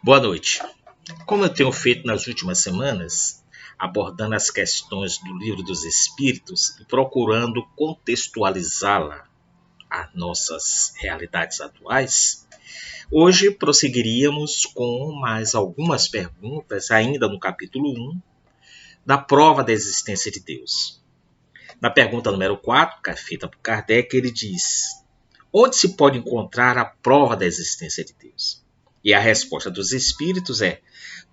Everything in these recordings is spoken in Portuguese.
Boa noite. Como eu tenho feito nas últimas semanas, abordando as questões do Livro dos Espíritos e procurando contextualizá-la às nossas realidades atuais, hoje prosseguiríamos com mais algumas perguntas, ainda no capítulo 1, da prova da existência de Deus. Na pergunta número 4, que é feita por Kardec, ele diz: onde se pode encontrar a prova da existência de Deus? E a resposta dos espíritos é: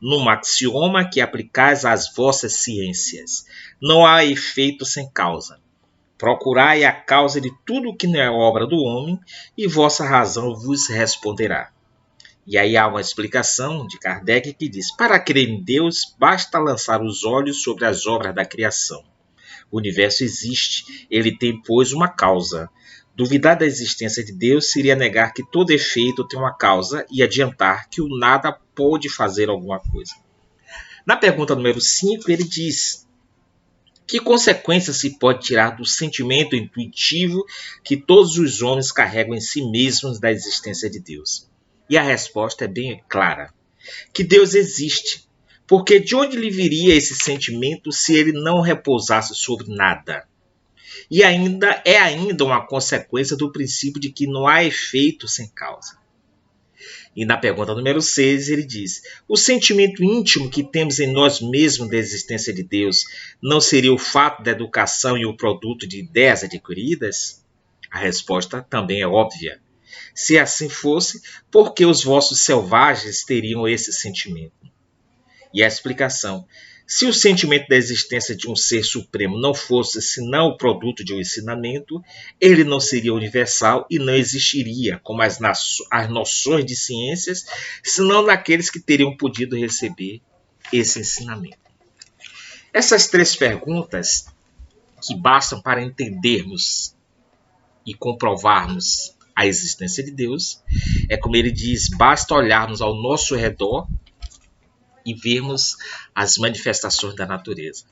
num axioma que aplicais às vossas ciências. Não há efeito sem causa. Procurai a causa de tudo o que não é obra do homem, e vossa razão vos responderá. E aí há uma explicação de Kardec que diz: para crer em Deus, basta lançar os olhos sobre as obras da criação. O universo existe, ele tem, pois, uma causa. Duvidar da existência de Deus seria negar que todo efeito tem uma causa e adiantar que o nada pode fazer alguma coisa. Na pergunta número 5, ele diz: que consequências se pode tirar do sentimento intuitivo que todos os homens carregam em si mesmos da existência de Deus? E a resposta é bem clara: que Deus existe. Porque de onde lhe viria esse sentimento se ele não repousasse sobre nada? E ainda uma consequência do princípio de que não há efeito sem causa. E na pergunta número 6 ele diz: o sentimento íntimo que temos em nós mesmos da existência de Deus não seria o fato da educação e o produto de ideias adquiridas? A resposta também é óbvia. Se assim fosse, por que os vossos selvagens teriam esse sentimento? E a explicação: se o sentimento da existência de um ser supremo não fosse senão o produto de um ensinamento, ele não seria universal e não existiria, como as noções de ciências, senão naqueles que teriam podido receber esse ensinamento. Essas três perguntas, que bastam para entendermos e comprovarmos a existência de Deus, é como ele diz: basta olharmos ao nosso redor e vermos as manifestações da natureza.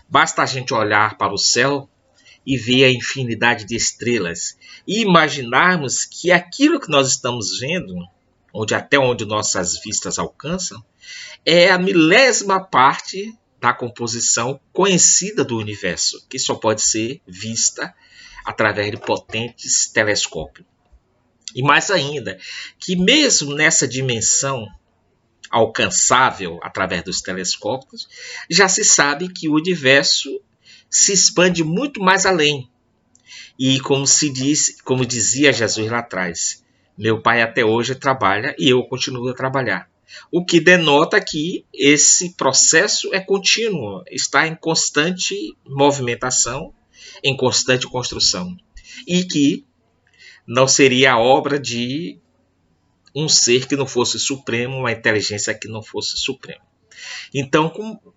Basta a gente olhar para o céu e ver a infinidade de estrelas e imaginarmos que aquilo que nós estamos vendo, até onde nossas vistas alcançam, é a milésima parte da composição conhecida do universo, que só pode ser vista através de potentes telescópios. E mais ainda, que mesmo nessa dimensão alcançável através dos telescópios, já se sabe que o universo se expande muito mais além. E como dizia Jesus lá atrás: meu pai até hoje trabalha e eu continuo a trabalhar. O que denota que esse processo é contínuo, está em constante movimentação, em constante construção. E que não seria a obra de um ser que não fosse supremo, uma inteligência que não fosse suprema. Então, como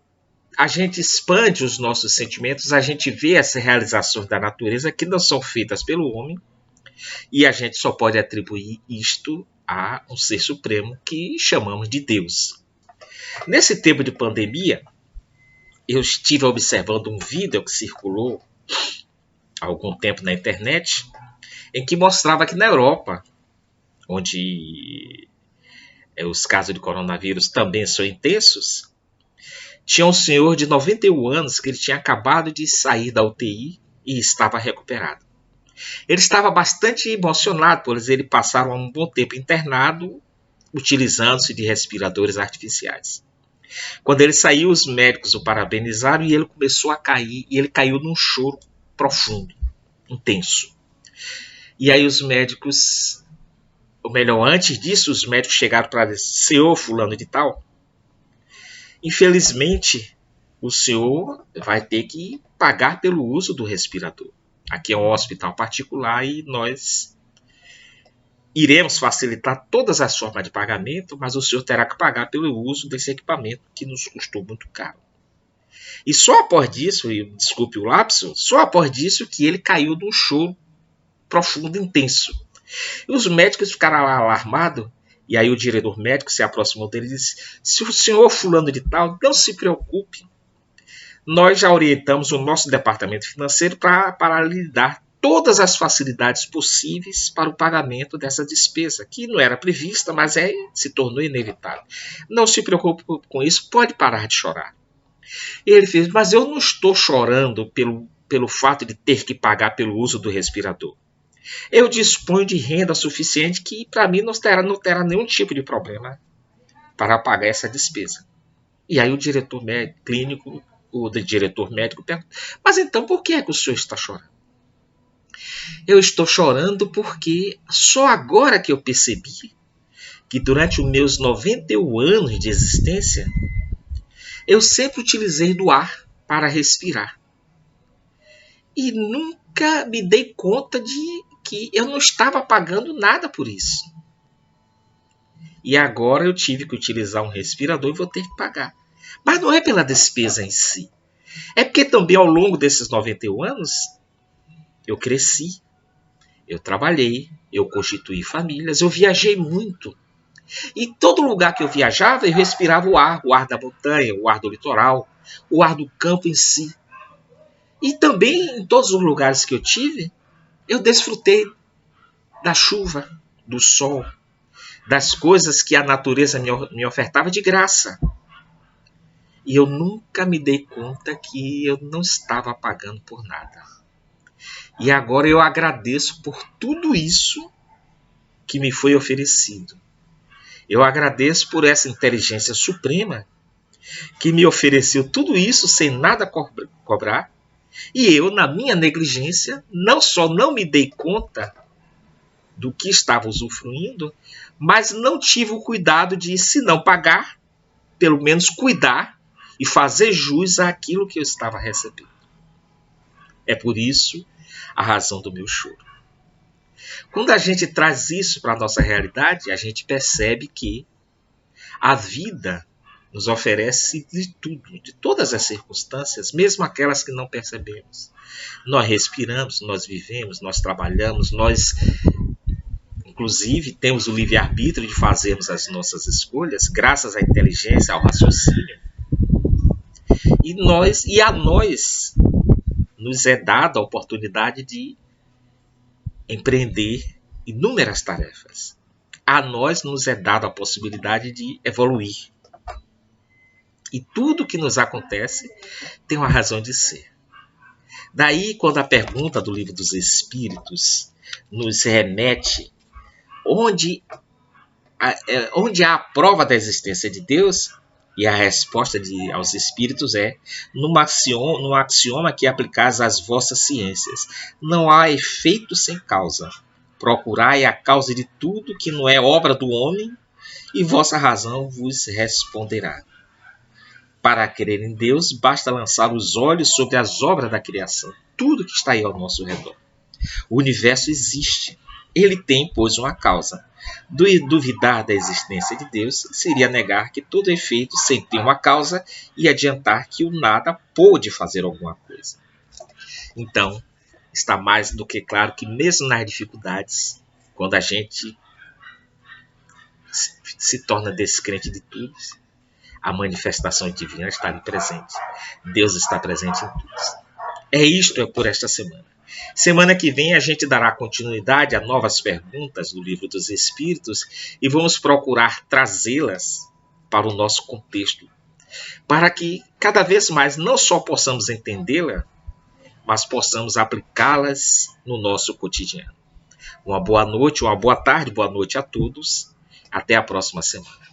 a gente expande os nossos sentimentos, a gente vê essas realizações da natureza que não são feitas pelo homem, e a gente só pode atribuir isto a um ser supremo que chamamos de Deus. Nesse tempo de pandemia, eu estive observando um vídeo que circulou há algum tempo na internet, em que mostrava que na Europa, onde os casos de coronavírus também são intensos, tinha um senhor de 91 anos que ele tinha acabado de sair da UTI e estava recuperado. Ele estava bastante emocionado, pois ele passaram um bom tempo internado, utilizando-se de respiradores artificiais. Quando ele saiu, os médicos o parabenizaram e ele começou a cair, e ele caiu num choro profundo, intenso. E aí os médicos, ou melhor, antes disso, os médicos chegaram para dizer: senhor fulano de tal, infelizmente o senhor vai ter que pagar pelo uso do respirador. Aqui é um hospital particular e nós iremos facilitar todas as formas de pagamento, mas o senhor terá que pagar pelo uso desse equipamento que nos custou muito caro. E só após disso, e desculpe o lapso, só após disso que ele caiu num choro profundo e intenso. E os médicos ficaram alarmados, e aí o diretor médico se aproximou dele e disse: se o senhor fulano de tal, não se preocupe, nós já orientamos o nosso departamento financeiro para lhe dar todas as facilidades possíveis para o pagamento dessa despesa, que não era prevista, mas se tornou inevitável. Não se preocupe com isso, pode parar de chorar. E ele fez, mas eu não estou chorando pelo fato de ter que pagar pelo uso do respirador. Eu disponho de renda suficiente que para mim não terá nenhum tipo de problema para pagar essa despesa. E aí o diretor clínico, o diretor médico pergunta, mas então por que é que o senhor está chorando? Eu estou chorando porque só agora que eu percebi que durante os meus 91 anos de existência, eu sempre utilizei do ar para respirar. E nunca me dei conta de que eu não estava pagando nada por isso. E agora eu tive que utilizar um respirador e vou ter que pagar. Mas não é pela despesa em si. É porque também ao longo desses 91 anos, eu cresci, eu trabalhei, eu constituí famílias, eu viajei muito. E todo lugar que eu viajava, eu respirava o ar da montanha, o ar do litoral, o ar do campo em si. E também em todos os lugares que eu tive, eu desfrutei da chuva, do sol, das coisas que a natureza me ofertava de graça. E eu nunca me dei conta que eu não estava pagando por nada. E agora eu agradeço por tudo isso que me foi oferecido. Eu agradeço por essa inteligência suprema que me ofereceu tudo isso sem nada cobrar. E eu, na minha negligência, não só não me dei conta do que estava usufruindo, mas não tive o cuidado de, se não pagar, pelo menos cuidar e fazer jus àquilo que eu estava recebendo. É por isso a razão do meu choro. Quando a gente traz isso para a nossa realidade, a gente percebe que a vida nos oferece de tudo, de todas as circunstâncias, mesmo aquelas que não percebemos. Nós respiramos, nós vivemos, nós trabalhamos, nós, inclusive, temos o livre-arbítrio de fazermos as nossas escolhas, graças à inteligência, ao raciocínio. E a nós nos é dada a oportunidade de empreender inúmeras tarefas. A nós nos é dada a possibilidade de evoluir. E tudo que nos acontece tem uma razão de ser. Daí, quando a pergunta do Livro dos Espíritos nos remete onde há a prova da existência de Deus, e a resposta aos Espíritos é num axioma que aplicais às vossas ciências. Não há efeito sem causa. Procurai a causa de tudo que não é obra do homem, e vossa razão vos responderá. Para crer em Deus, basta lançar os olhos sobre as obras da criação, tudo que está aí ao nosso redor. O universo existe. Ele tem, pois, uma causa. Duvidar da existência de Deus seria negar que todo efeito sem ter uma causa e adiantar que o nada pôde fazer alguma coisa. Então, está mais do que claro que mesmo nas dificuldades, quando a gente se torna descrente de tudo, a manifestação divina está ali presente. Deus está presente em tudo. É isto por esta semana. Semana que vem a gente dará continuidade a novas perguntas do Livro dos Espíritos e vamos procurar trazê-las para o nosso contexto, para que cada vez mais não só possamos entendê-la, mas possamos aplicá-las no nosso cotidiano. Uma boa noite, uma boa tarde, boa noite a todos. Até a próxima semana.